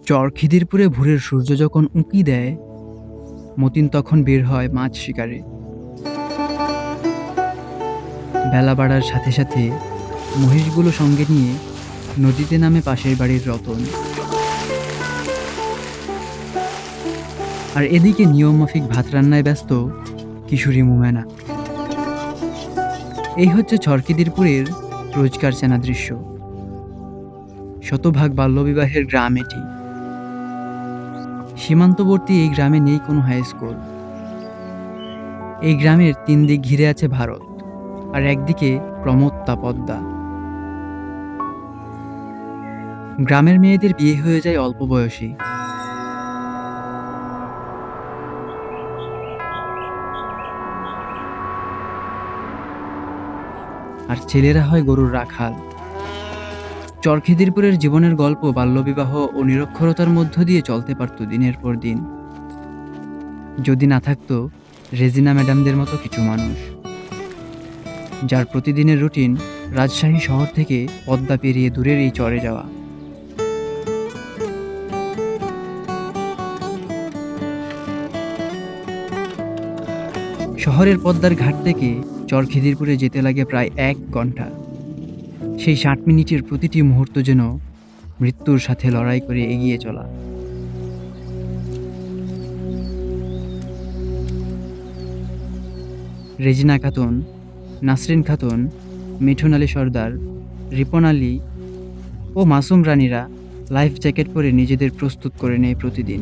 চরখিদিরপুরে ভোরের সূর্য যখন উঁকি দেয়, মতিন তখন বের হয় মাছ শিকারে। বেলা বাড়ার সাথে সাথে মহিষগুলো সঙ্গে নিয়ে নদীতে নামে পাশের বাড়ির রতন। আর এদিকে নিয়মমাফিক ভাত রান্নায় ব্যস্ত কিশোরী মোমেনা। এই হচ্ছে চরখিদিরপুরের রোজকার চেনা দৃশ্য। শতভাগ বাল্যবিবাহের গ্রাম এটি। সীমান্তবর্তী এই গ্রামে নেই কোনো হাই স্কুল। এই গ্রামের 3 দিক ঘিরে আছে ভারত, আর একদিকে প্রমত্তা পদ্মা। গ্রামের মেয়েদের বিয়ে হয়ে যায় অল্প বয়সী। আর ছেলেরা হয় গরুর রাখাল। চরখিদিরপুরের জীবনের গল্প বাল্যবিবাহ ও নিরক্ষরতার মধ্য দিয়ে চলতে পারত দিনের পর দিন, যদি না থাকতো রেজিনা ম্যাডামদের মতো কিছু মানুষ, যার প্রতিদিনের রুটিন রাজশাহী শহর থেকে পদ্মা পেরিয়ে দূরের এই চরে যাওয়া। শহরের পদ্মার ঘাট থেকে চরখিদিরপুরে যেতে লাগে প্রায় 1 ঘন্টা। সেই 60 মিনিটের প্রতিটি মুহূর্ত যেন মৃত্যুর সাথে লড়াই করে এগিয়ে চলা। রেজিনা খাতুন, নাসরিন খাতুন, মিঠুন আলী সর্দার, রিপন আলী ও মাসুম রানীরা লাইফ জ্যাকেট পরে নিজেদের প্রস্তুত করে নেয় প্রতিদিন।